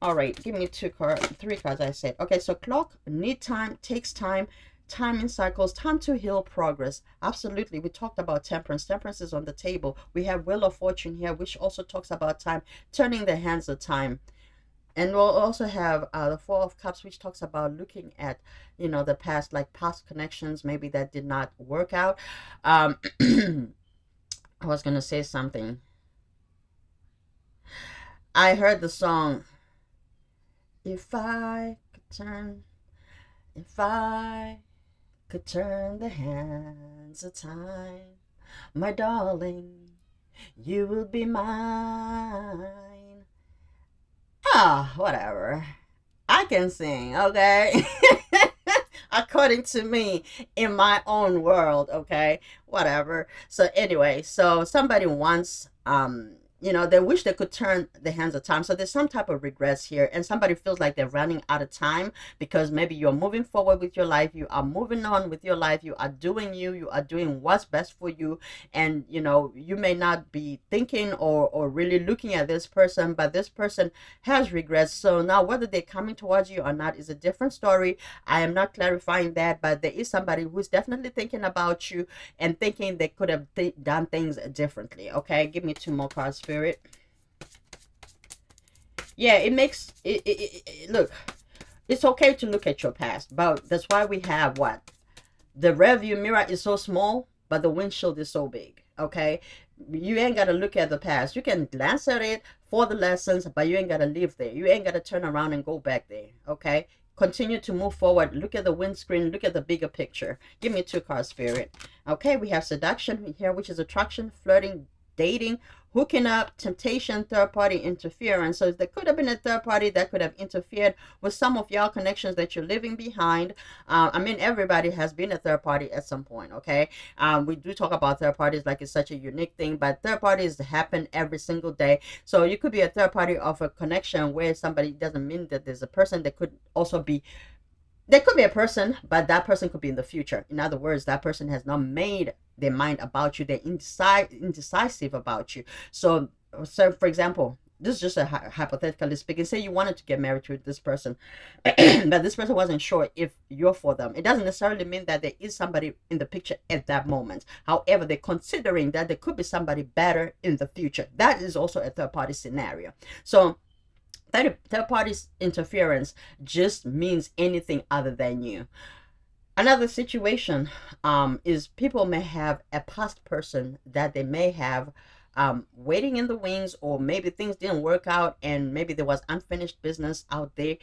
All right, give me 3 cards, I said. Okay, so clock, need time, takes time. Time in cycles, time to heal, progress. Absolutely. We talked about temperance. Temperance is on the table. We have Wheel of Fortune here, which also talks about time, turning the hands of time. And we'll also have the Four of Cups, which talks about looking at, the past, like past connections, maybe that did not work out. I was going to say something. I heard the song, If I could turn the hands of time, my darling, you will be mine. Whatever. I can sing, okay? According to me, in my own world, okay? Whatever. So anyway, so somebody wants, they wish they could turn the hands of time. So there's some type of regrets here, and somebody feels like they're running out of time because maybe you're moving forward with your life. You are moving on with your life. You are doing you are doing what's best for you. And, you may not be thinking or really looking at this person, but this person has regrets. So now whether they're coming towards you or not is a different story. I am not clarifying that, but there is somebody who's definitely thinking about you and thinking they could have done things differently. Okay, give me 2 more cards, Spirit. Yeah, it makes it look, it's okay to look at your past, but that's why we have what? The rearview mirror is so small, but the windshield is so big. Okay, you ain't got to look at the past. You can glance at it for the lessons, but you ain't got to live there. You ain't got to turn around and go back there. Okay, continue to move forward. Look at the windscreen. Look at the bigger picture. Give me 2 cards, Spirit. Okay, we have seduction here, which is attraction, flirting, dating, hooking up, temptation, third party interference. So there could have been a third party that could have interfered with some of y'all connections that you're leaving behind. I mean, everybody has been a third party at some point, okay? We do talk about third parties like it's such a unique thing, but third parties happen every single day. So you could be a third party of a connection where somebody, doesn't mean that there's a person. That could also be, there could be a person, but that person could be in the future. In other words, that person has not made their mind about you. They're indecisive about you. So for example, this is just a hypothetically speaking. Say you wanted to get married to this person, but this person wasn't sure if you're for them. It doesn't necessarily mean that there is somebody in the picture at that moment. However, they're considering that there could be somebody better in the future. That is also a third party scenario. So third party interference just means anything other than you. Another situation is people may have a past person that they may have waiting in the wings, or maybe things didn't work out and maybe there was unfinished business out there.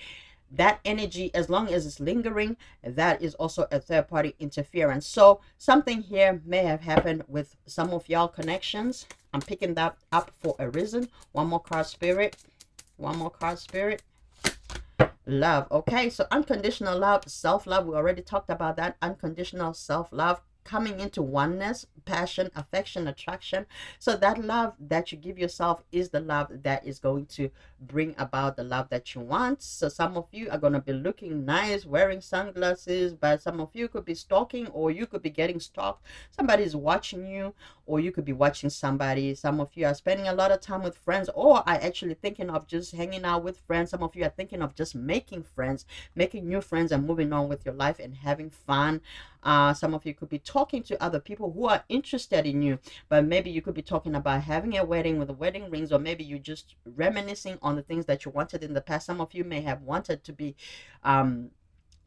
That energy, as long as it's lingering, that is also a third party interference. So something here may have happened with some of y'all connections. I'm picking that up for a reason. One more card, Spirit. One more card, Spirit. Love. Okay, so unconditional love, self-love. We already talked about that. Unconditional self-love, coming into oneness, passion, affection, attraction. So that love that you give yourself is the love that is going to bring about the love that you want. So some of you are going to be looking nice, wearing sunglasses, but some of you could be stalking, or you could be getting stalked. Somebody's watching you, or you could be watching somebody. Some of you are spending a lot of time with friends, or are actually thinking of just hanging out with friends. Some of you are thinking of just making friends, making new friends, and moving on with your life and having fun. Some of you could be talking to other people who are interested in you, but maybe you could be talking about having a wedding with the wedding rings, or maybe you just reminiscing on the things that you wanted in the past. Some of you may have wanted to be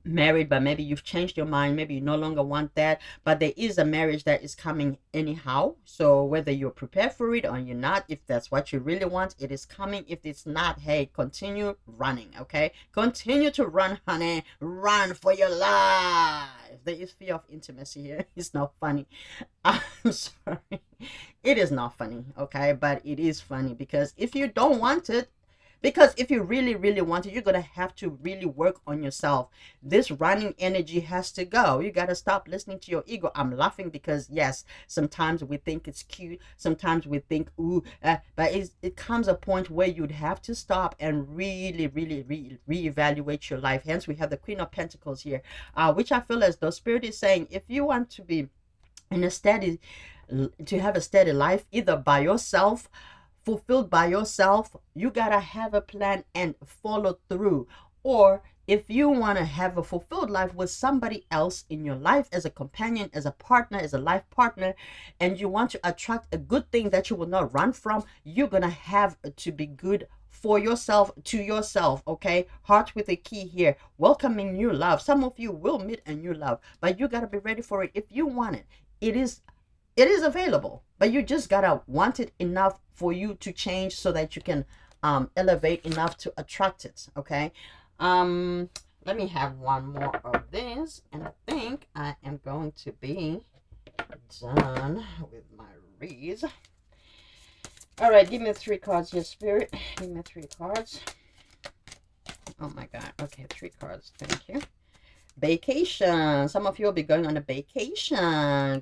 married, but maybe you've changed your mind. Maybe you no longer want that, but there is a marriage that is coming anyhow. So whether you're prepared for it or you're not, if that's what you really want, it is coming. If it's not, hey, continue running. Okay, continue to run, honey. Run for your life. There is fear of intimacy here. It's not funny. I'm sorry, it is not funny, okay, but it is funny because if you don't want it, because if you really want it, you're gonna have to really work on yourself. This running energy has to go. You gotta stop listening to your ego. I'm laughing because yes, sometimes we think it's cute, sometimes we think ooh, but it comes a point where you'd have to stop and really reevaluate your life. Hence we have the Queen of Pentacles here, which I feel as though Spirit is saying, if you want to be in a steady, to have a steady life, either by yourself, fulfilled by yourself, you gotta have a plan and follow through. Or if you want to have a fulfilled life with somebody else in your life, as a companion, as a partner, as a life partner, and you want to attract a good thing that you will not run from, you're gonna have to be good for yourself, to yourself. Okay, heart with a key here, welcoming new love. Some of you will meet a new love, but you gotta be ready for it. If you want it, it is available, but you just gotta want it enough for you to change so that you can elevate enough to attract it. Okay, let me have one more of this, and I think I am going to be done with my reads. All right, give me 3 cards here, Spirit. Give me 3 cards. Oh my god. Okay, 3 cards. Thank you. Vacation. Some of you will be going on a vacation,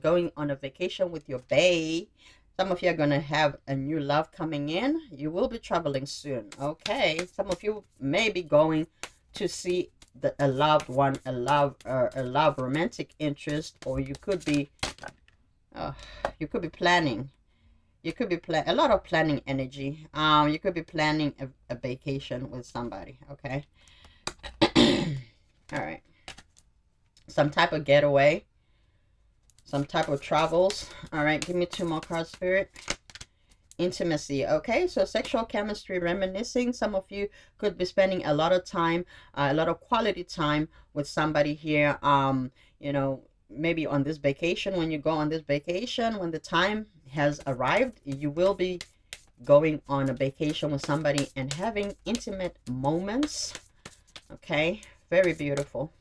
with your bae. Some of you are going to have a new love coming in. You will be traveling soon. Okay, some of you may be going to see a loved one, a love romantic interest, or you could be planning. You could be a lot of planning energy. You could be planning a vacation with somebody. Okay. All right. Some type of getaway, some type of travels. All right, give me 2 more cards, Spirit. Intimacy. Okay, so sexual chemistry, reminiscing. Some of you could be spending a lot of time, a lot of quality time with somebody here. You know, maybe on this vacation, when you go on this vacation, when the time has arrived, you will be going on a vacation with somebody and having intimate moments. Okay, very beautiful.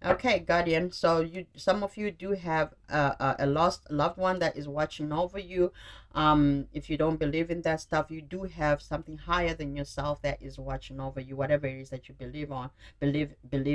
Okay, Guardian. So some of you do have a lost loved one that is watching over you. If you don't believe in that stuff, you do have something higher than yourself that is watching over you. Whatever it is that you believe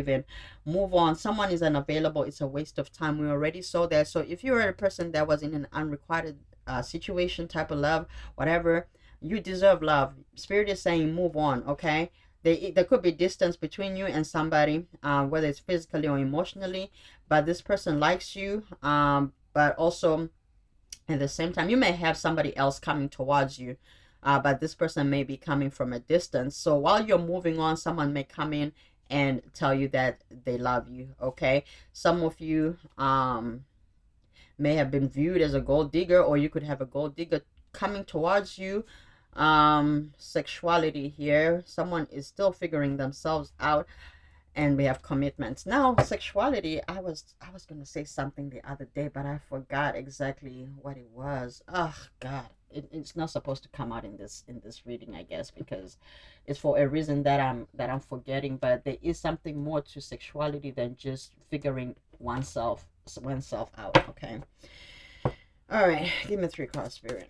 in, move on. Someone is unavailable, it's a waste of time. We already saw that. So if you're a person that was in an unrequited situation, type of love, whatever, you deserve love. Spirit is saying move on. Okay, there could be distance between you and somebody, whether it's physically or emotionally, but this person likes you, but also at the same time you may have somebody else coming towards you, but this person may be coming from a distance. So while you're moving on, someone may come in and tell you that they love you. Okay, some of you may have been viewed as a gold digger, or you could have a gold digger coming towards you. Sexuality here, someone is still figuring themselves out. And we have commitments. Now sexuality, I was gonna say something the other day, but I forgot exactly what it was. Oh God, it's not supposed to come out in this reading, I guess, because it's for a reason that I'm forgetting. But there is something more to sexuality than just figuring oneself out. Okay, all right, give me 3 cards, Spirit.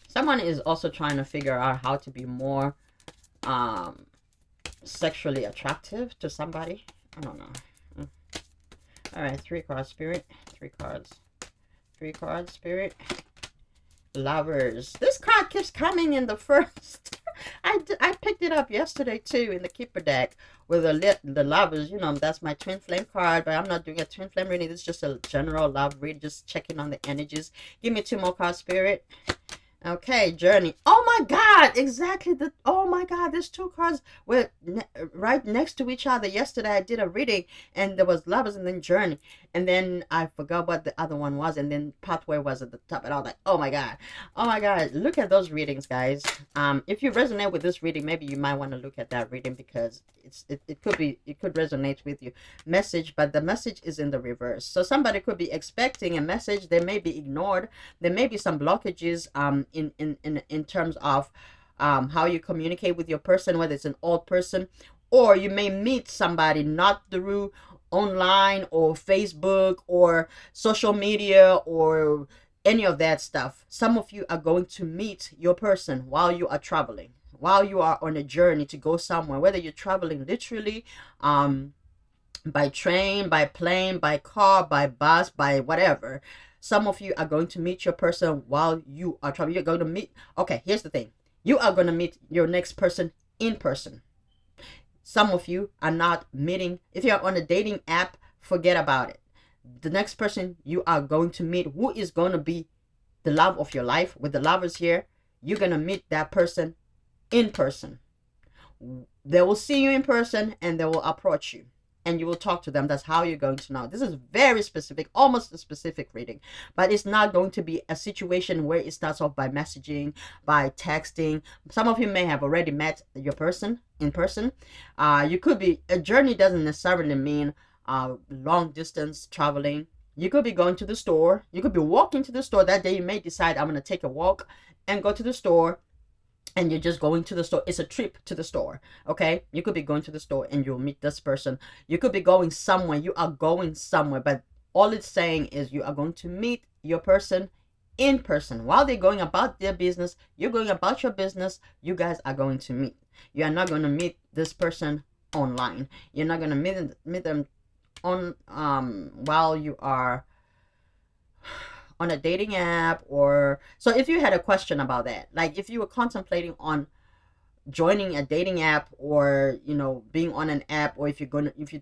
Someone is also trying to figure out how to be more sexually attractive to somebody. I don't know. All right, 3 cards, Spirit. 3 cards. 3 cards, Spirit. Lovers. This card keeps coming in the first. I picked it up yesterday too in the Keeper deck with the lovers. You know, that's my twin flame card, but I'm not doing a twin flame reading. This is just a general love read, just checking on the energies. Give me 2 more cards, Spirit. Okay, journey. Oh my God, exactly. Oh my God, there's 2 cards were right next to each other. Yesterday I did a reading and there was lovers and then journey, and then I forgot what the other one was, and then pathway was at the top, and I was like, oh my God, oh my God. Look at those readings, guys. If you resonate with this reading, maybe you might want to look at that reading, because it could resonate with you. Message, but the message is in the reverse. So somebody could be expecting a message, they may be ignored. There may be some blockages in terms of how you communicate with your person, whether it's an old person, or you may meet somebody not through online or Facebook or social media or any of that stuff. Some of you are going to meet your person while you are traveling, while you are on a journey to go somewhere, whether you're traveling literally, by train, by plane, by car, by bus, by whatever. Some of you are going to meet your person while you are traveling. You're going to meet. Okay, here's the thing. You are going to meet your next person in person. Some of you are not meeting. If you're on a dating app, forget about it. The next person you are going to meet, who is going to be the love of your life, with the lovers here, you're going to meet that person in person. They will see you in person and they will approach you and you will talk to them. That's how you're going to know. This is very specific, almost a specific reading, but it's not going to be a situation where it starts off by messaging, by texting. Some of you may have already met your person in person. You could be, a journey doesn't necessarily mean long distance traveling. You could be going to the store. You could be walking to the store. That day you may decide, I'm going to take a walk and go to the store, and you're just going to the store. It's a trip to the store. Okay, you could be going to the store and you'll meet this person. You could be going somewhere. You are going somewhere, but all it's saying is you are going to meet your person in person. While they're going about their business, you're going about your business. You guys are going to meet. You are not going to meet this person online. You're not going to meet them on while you are on a dating app. Or so if you had a question about that, like if you were contemplating on joining a dating app, or being on an app, or if you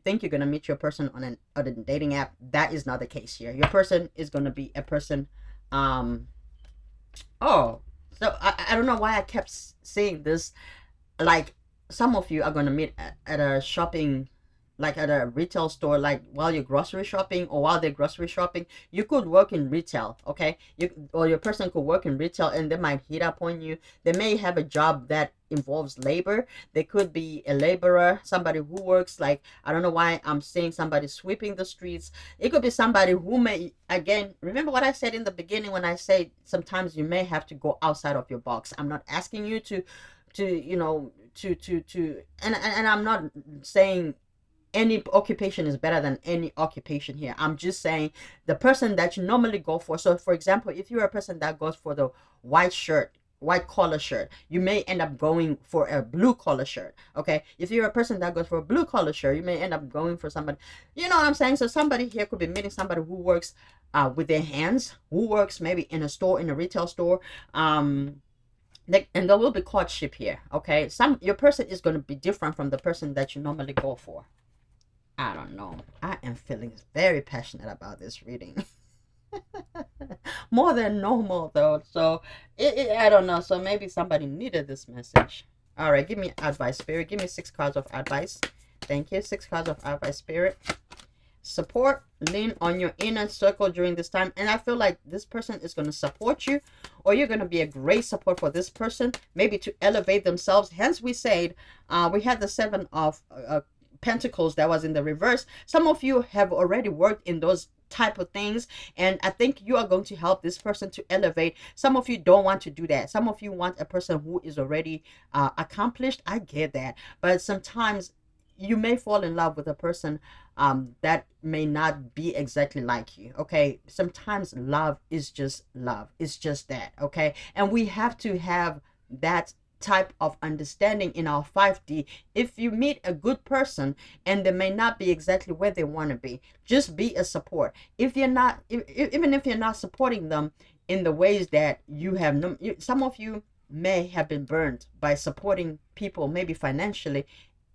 think you're gonna meet your person on a dating app, that is not the case here. Your person is gonna be a person. Oh, so I don't know why I kept saying this. Like, some of you are gonna meet at a shopping, like at a retail store, like while you're grocery shopping, or while they're grocery shopping. You could work in retail, okay? Or your person could work in retail, and they might hit up on you. They may have a job that involves labor. They could be a laborer, somebody who works, like, I don't know why I'm saying somebody sweeping the streets. It could be somebody who may, again, remember what I said in the beginning when I say sometimes you may have to go outside of your box. I'm not asking you to and I'm not saying any occupation is better than any occupation here. I'm just saying the person that you normally go for. So for example, if you're a person that goes for the white collar shirt, you may end up going for a blue collar shirt. Okay, if you're a person that goes for a blue collar shirt, you may end up going for somebody, you know what I'm saying? So somebody here could be meeting somebody who works with their hands, who works maybe in a store, in a retail store. And there will be courtship here. Okay, your person is going to be different from the person that you normally go for. I don't know. I am feeling very passionate about this reading. More than normal, though. So, I don't know. So, maybe somebody needed this message. All right. Give me advice, Spirit. Give me 6 cards of advice. Thank you. 6 cards of advice, Spirit. Support. Lean on your inner circle during this time. And I feel like this person is going to support you, or you're going to be a great support for this person, maybe to elevate themselves. Hence, we said we had the 7 of Pentacles that was in the reverse. Some of you have already worked in those type of things, and I think you are going to help this person to elevate. Some of you don't want to do that. Some of you want a person who is already accomplished. I get that, but sometimes you may fall in love with a person that may not be exactly like you. Okay, sometimes love is just love. It's just that. Okay, and we have to have that type of understanding in our 5D. If you meet a good person and they may not be exactly where they want to be, just be a support. If you're not, even if you're not supporting them in the ways that you have, some of you may have been burned by supporting people, maybe financially,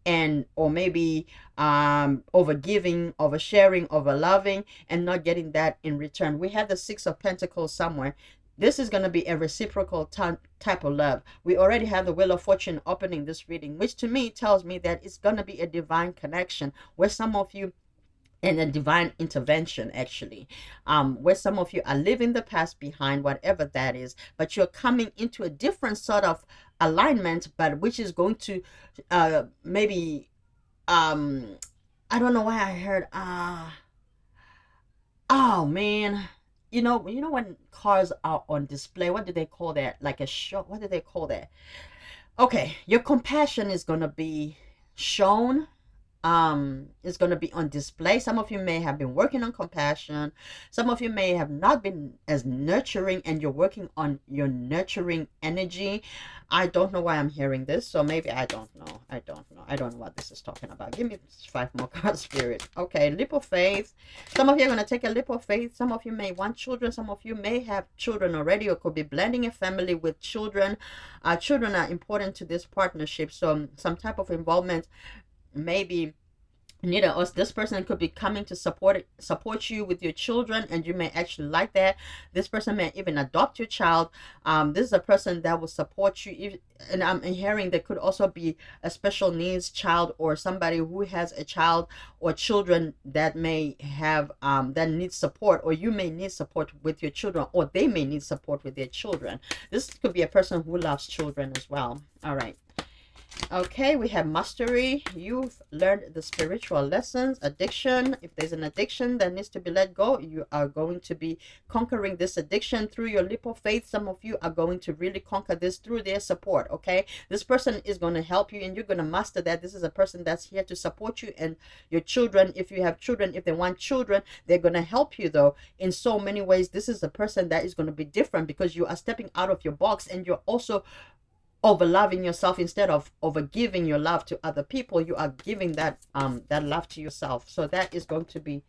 and or maybe over giving, over sharing, over loving, and not getting that in return. We had the 6 of Pentacles somewhere. This is going to be a reciprocal type of love. We already have the Wheel of Fortune opening this reading, which to me tells me that it's going to be a divine connection where some of you, and a divine intervention actually, where some of you are leaving the past behind, whatever that is, but you're coming into a different sort of alignment, but which is going to maybe, I don't know why I heard, oh man, you know when cars are on display, what do they call that? Like a show, what do they call that? Okay, your compassion is going to be shown, is going to be on display. Some of you may have been working on compassion. Some of you may have not been as nurturing, and you're working on your nurturing energy. I don't know why I'm hearing this, so maybe I don't know. I don't know what this is talking about. Give me 5 more cards, Spirit. Okay, leap of faith. Some of you are going to take a leap of faith. Some of you may want children. Some of you may have children already, or could be blending a family with children. Children are important to this partnership, so some type of involvement. Maybe neither us, this person could be coming to support you with your children, and you may actually like that. This person may even adopt your child. This is a person that will support you, and I'm hearing there could also be a special needs child, or somebody who has a child or children that may have that needs support, or you may need support with your children, or they may need support with their children. This could be a person who loves children as well. All right. Okay, we have mastery. You've learned the spiritual lessons. Addiction. If there's an addiction that needs to be let go, you are going to be conquering this addiction through your leap of faith. Some of you are going to really conquer this through their support. Okay, this person is going to help you, and you're going to master that. This is a person that's here to support you and your children. If you have children, if they want children, they're going to help you though in so many ways. This is a person that is going to be different because you are stepping out of your box, and you're also over loving yourself. Instead of over giving your love to other people, you are giving that that love to yourself. So that is going to be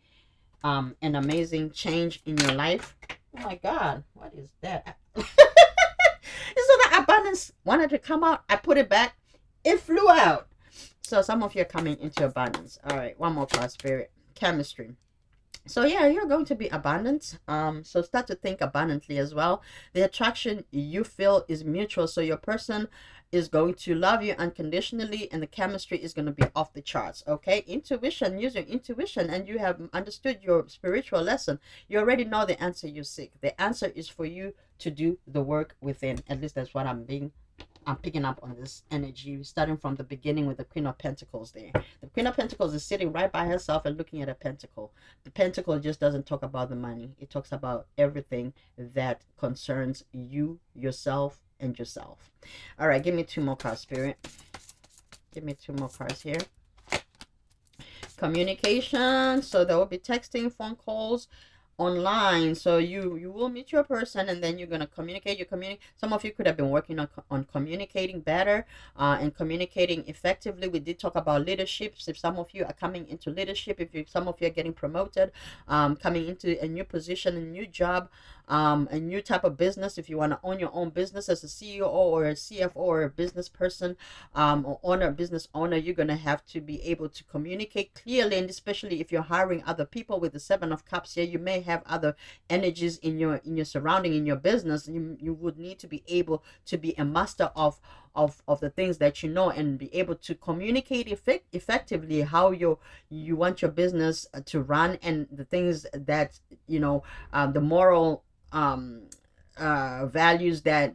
an amazing change in your life. Oh my God, what is that? So the abundance wanted to come out. I put it back. It flew out. So some of you are coming into abundance. All right, one more card, Spirit. Chemistry. So yeah, you're going to be abundant. So start to think abundantly as well. The attraction you feel is mutual. So your person is going to love you unconditionally, and the chemistry is going to be off the charts. Okay, intuition. Use your intuition, and you have understood your spiritual lesson. You already know the answer you seek. The answer is for you to do the work within. At least that's what I'm picking up on this energy, starting from the beginning with the Queen of Pentacles there. The Queen of Pentacles is sitting right by herself and looking at a pentacle. The pentacle just doesn't talk about the money. It talks about everything that concerns you, yourself, and yourself. All right, give me 2 more cards, Spirit. Give me 2 more cards here. Communication, so there will be texting, phone calls, online. So you will meet your person, and then you're going to communicate. Some of you could have been working on communicating better, and communicating effectively. We did talk about leaderships. If some of you are coming into leadership, some of you are getting promoted, coming into a new position, a new job, a new type of business. If you want to own your own business as a CEO or a CFO or a business person, or owner, business owner, you're going to have to be able to communicate clearly. And especially if you're hiring other people with the 7 of Cups here, you may have other energies in your surrounding, in your business. You would need to be able to be a master of the things that you know, and be able to communicate effectively how you want your business to run, and the things that the moral values that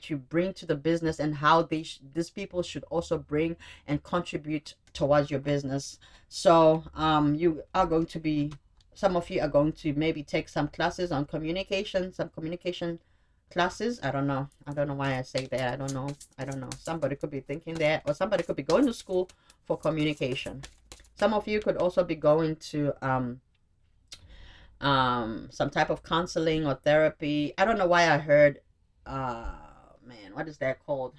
you bring to the business, and how these people should also bring and contribute towards your business. So some of you are going to maybe take some classes on communication, some communication classes. I don't know why I say that. I don't know. Somebody could be thinking that, or somebody could be going to school for communication. Some of you could also be going to some type of counseling or therapy. I don't know why I heard man, what is that called?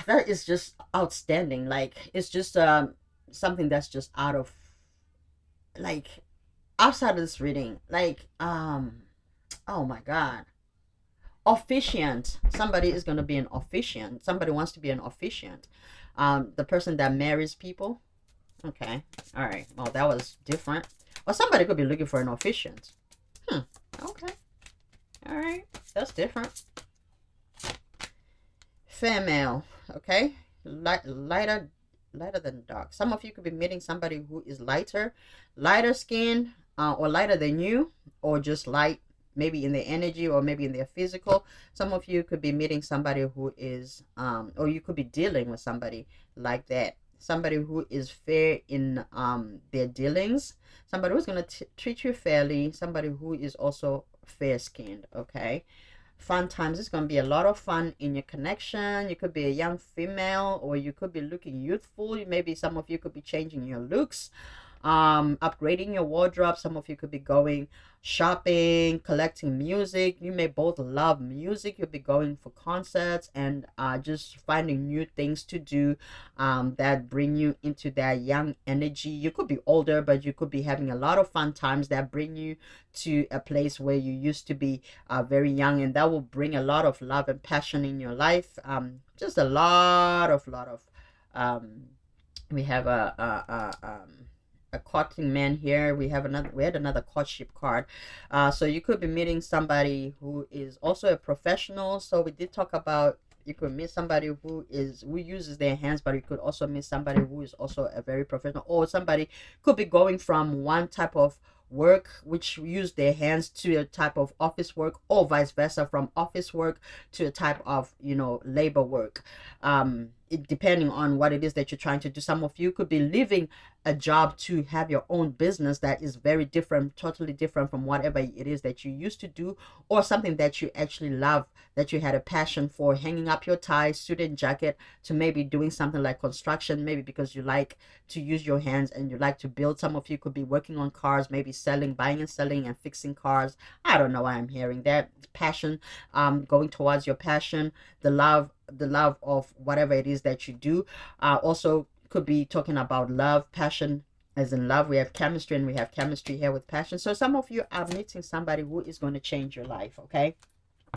That is just outstanding. Like, it's just something that's just outside of this reading. Like, oh my god. Officiant. Somebody is going to be an officiant. Somebody wants to be an officiant. The person that marries people. Okay. All right. Well, that was different. Or somebody could be looking for an officiant. Okay. All right. That's different. Female. Okay. Lighter than dark. Some of you could be meeting somebody who is lighter skin, or lighter than you, or just light, maybe in their energy or maybe in their physical. Some of you could be meeting somebody who is or you could be dealing with somebody like that. Somebody who is fair in their dealings. Somebody who's going to treat you fairly. Somebody who is also fair skinned. Okay. Fun times. It's going to be a lot of fun in your connection. You could be a young female, or you could be looking youthful. Maybe some of you could be changing your looks, upgrading your wardrobe. Some of you could be going shopping, collecting music. You may both love music. You'll be going for concerts, and just finding new things to do that bring you into that young energy. You could be older, but you could be having a lot of fun times that bring you to a place where you used to be very young, and that will bring a lot of love and passion in your life. Just a lot of we have a courting man here. We had another courtship card. So you could be meeting somebody who is also a professional. So we did talk about, you could meet somebody who uses their hands, but you could also meet somebody who is also a very professional, or somebody could be going from one type of work which use their hands to a type of office work, or vice versa, from office work to a type of labor work, depending on what it is that you're trying to do. Some of you could be leaving a job to have your own business that is very different, totally different from whatever it is that you used to do, or something that you actually love, that you had a passion for, hanging up your tie, suit and jacket, to maybe doing something like construction, maybe because you like to use your hands and you like to build. Some of you could be working on cars, maybe buying and selling and fixing cars. I don't know why I'm hearing that. Passion, going towards your passion, the love of whatever it is that you do. Also could be talking about love, passion as in love. We have chemistry, and we have chemistry here with passion. So some of you are meeting somebody who is going to change your life. Okay.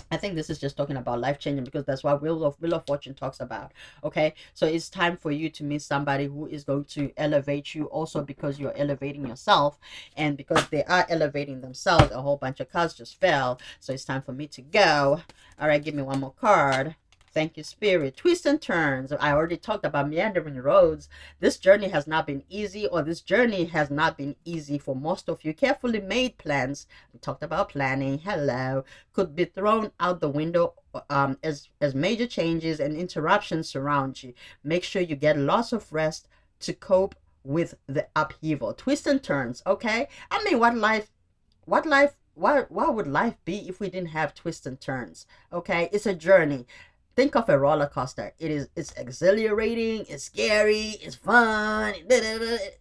I think this is just talking about life changing, because that's what Wheel of Fortune talks about. Okay, so it's time for you to meet somebody who is going to elevate you, also because you're elevating yourself, and because they are elevating themselves. A whole bunch of cards just fell, so it's time for me to go. All right, give me one more card. Thank you, Spirit. Twists and turns. I already talked about meandering roads. This journey has not been easy, or this journey has not been easy for most of you. Carefully made plans. We talked about planning. Hello. Could be thrown out the window as major changes and interruptions surround you. Make sure you get lots of rest to cope with the upheaval. Twists and turns. Okay. I mean, what would life be if we didn't have twists and turns? Okay. It's a journey. think of a roller coaster. It's exhilarating, it's scary, it's fun.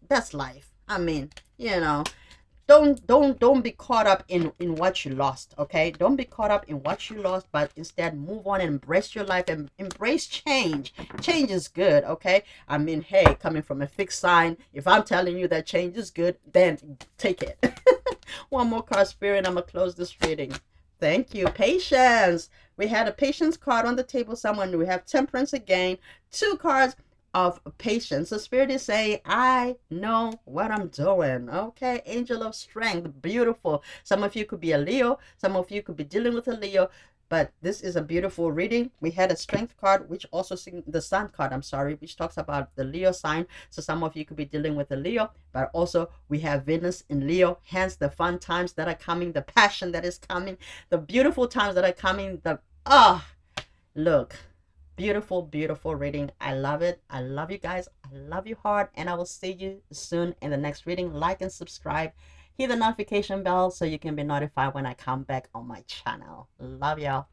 That's life. I mean, you know, don't be caught up in what you lost. Okay, don't be caught up in what you lost, but instead move on and embrace your life and embrace change. Change is good. Okay, I mean, hey, coming from a fixed sign, if I'm telling you that change is good, then take it. One more card, Spirit. I'm gonna close this reading. Thank you. Patience. We had a patience card on the table. Someone, we have temperance again. Two cards of patience. The Spirit is saying, I know what I'm doing. Okay. Angel of strength. Beautiful. Some of you could be a Leo. Some of you could be dealing with a Leo. But this is a beautiful reading. We had a strength card, which also the sun card, I'm sorry, which talks about the Leo sign. So some of you could be dealing with a Leo, but also we have Venus in Leo, hence the fun times that are coming, the passion that is coming, the beautiful times that are coming, look, beautiful, beautiful reading. I love it. I love you guys. I love you hard, and I will see you soon in the next reading. Like and subscribe. Hit the notification bell so you can be notified when I come back on my channel. Love y'all.